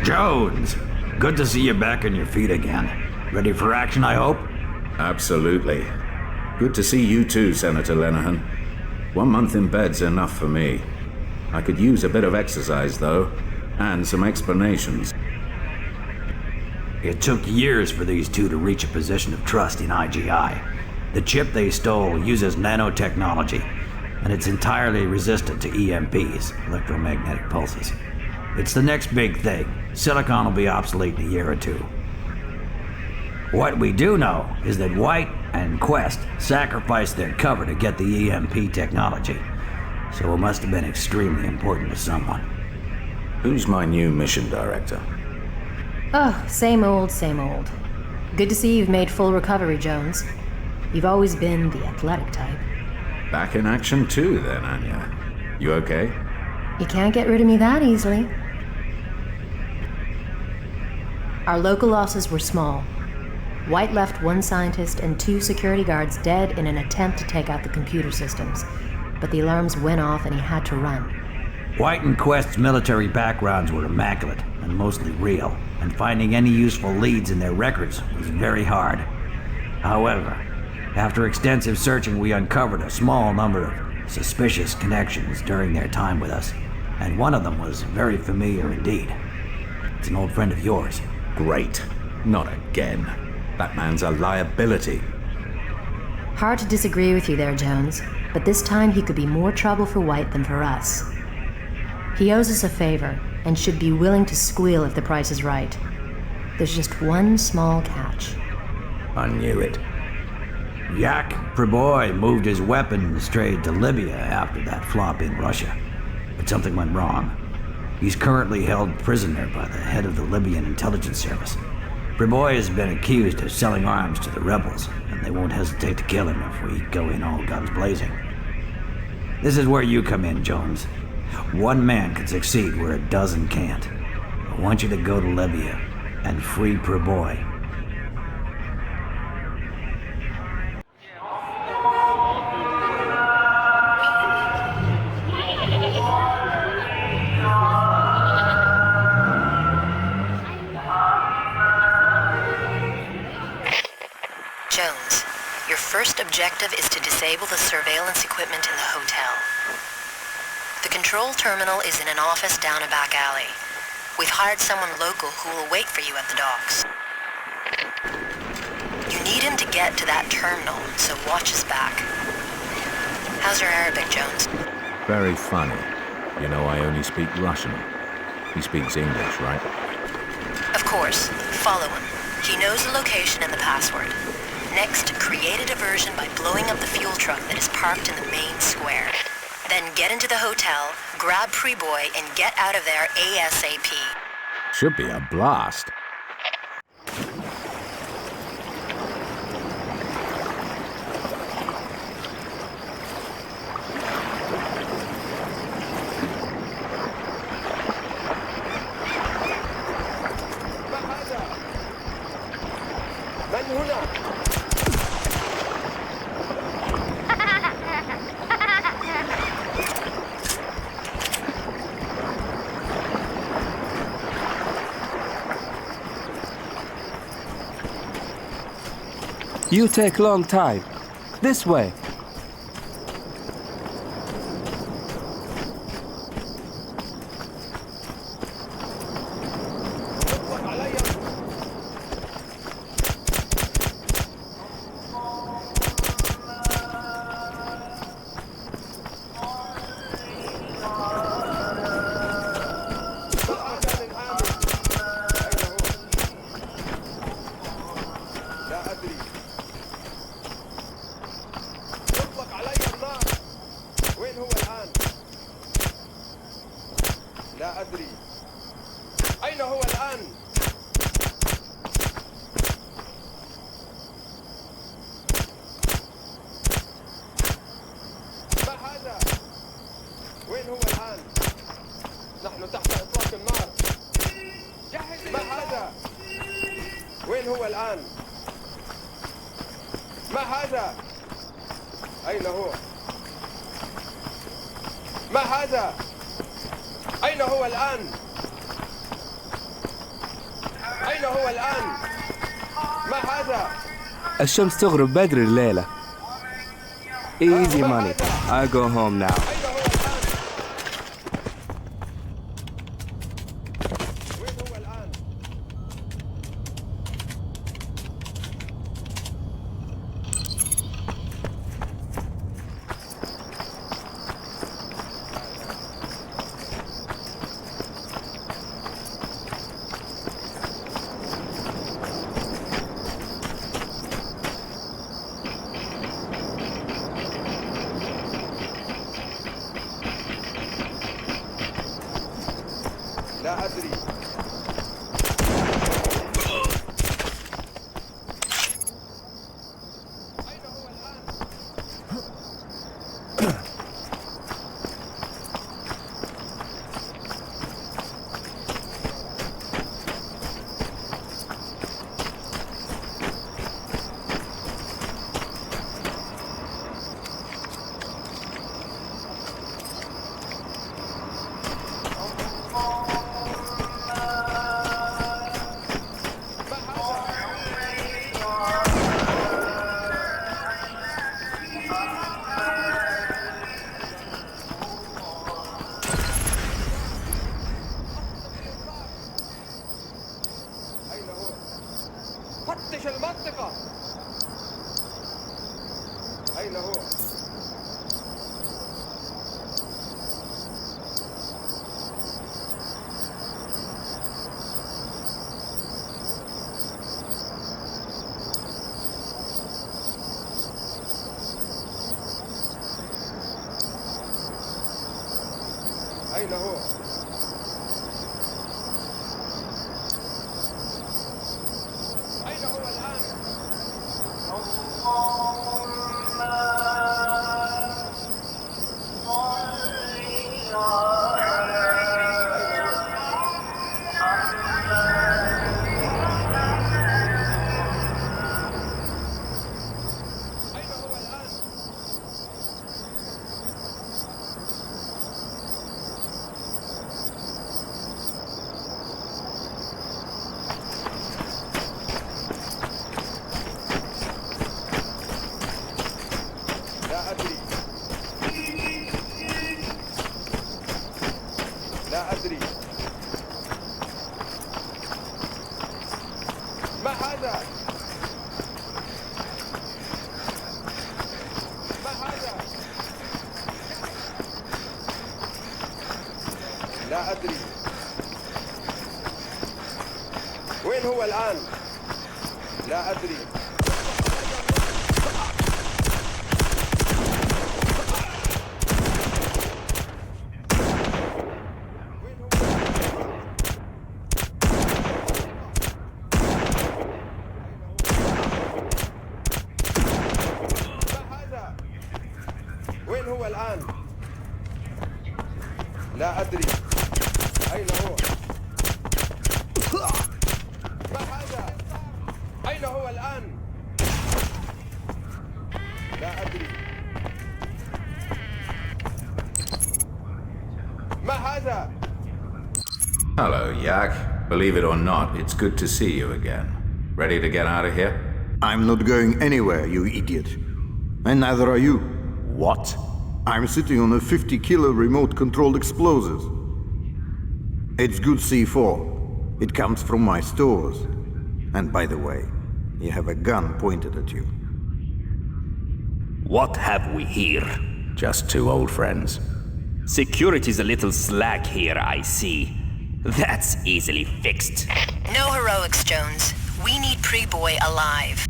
Jones, good to see you back on your feet again. Ready for action, I hope? Absolutely. Good to see you too, Senator Lenehan. 1 month in bed's enough for me. I could use a bit of exercise, though, and some explanations. It took years for these two to reach a position of trust in IGI. The chip they stole uses nanotechnology, and it's entirely resistant to EMPs, electromagnetic pulses. It's the next big thing. Silicon will be obsolete in a year or two. What we do know is that White and Quest sacrificed their cover to get the EMP technology, so it must have been extremely important to someone. Who's my new mission director? Oh, same old, same old. Good to see you've made full recovery, Jones. You've always been the athletic type. Back in action too, then, Anya. You okay? You can't get rid of me that easily. Our local losses were small. White left 1 scientist and 2 security guards dead in an attempt to take out the computer systems, but the alarms went off and he had to run. White and Quest's military backgrounds were immaculate and mostly real, and finding any useful leads in their records was very hard. However, after extensive searching, we uncovered a small number of suspicious connections during their time with us, and one of them was very familiar indeed. It's an old friend of yours. Great. Not again. That man's a liability. Hard to disagree with you there, Jones, but this time he could be more trouble for White than for us. He owes us a favor, and should be willing to squeal if the price is right. There's just one small catch. I knew it. Yak Preboy moved his weapons trade to Libya after that flop in Russia, but something went wrong. He's currently held prisoner by the head of the Libyan intelligence service. Preboy has been accused of selling arms to the rebels, and they won't hesitate to kill him if we go in all guns blazing. This is where you come in, Jones. 1 man can succeed where a dozen can't. I want you to go to Libya and free Preboy. Jones, your first objective is to disable the surveillance equipment in the hotel. The control terminal is in an office down a back alley. We've hired someone local who will wait for you at the docks. You need him to get to that terminal, so watch his back. How's your Arabic, Jones? Very funny. You know, I only speak Russian. He speaks English, right? Of course. Follow him. He knows the location and the password. Next, create a diversion by blowing up the fuel truck that is parked in the main square. Then get into the hotel, grab Preboy, and get out of there ASAP. Should be a blast. You take long time. This way. لا أدري أين هو الآن؟ ما هذا؟ وين هو الآن؟ نحن تحت إطلاق النار. ما هذا؟ وين هو الآن؟ ما هذا؟ أين هو؟ ما هذا؟ أين هو الآن؟ أين هو الآن؟ ما هذا؟ الشمس تغرب بدري الليلة. Easy money. I go home now. أين هو الآن؟ وين هو الآن؟ لا أدري. أين هو الآن؟ أين هو؟ فتش المنطقة. أين هو؟ أين هو؟ أين هو الآن؟ أين هو الآن؟ لا أدري. لا أدري. ما هذا؟ ما هذا؟ لا أدري. وين هو الآن؟ لا أدري. وين هو الآن؟ لا أدري. أين هو؟ ما هذا؟ أين هو الآن؟ لا أدري. ما هذا؟ Hello, Yak. Believe it or not, it's good to see you again. Ready to get out of here? I'm not going anywhere, you idiot. And neither are you. What? I'm sitting on a 50-kilo remote-controlled explosives. It's good C4. It comes from my stores. And by the way, you have a gun pointed at you. What have we here? Just two old friends. Security's a little slack here, I see. That's easily fixed. No heroics, Jones. We need Pre-Boy alive.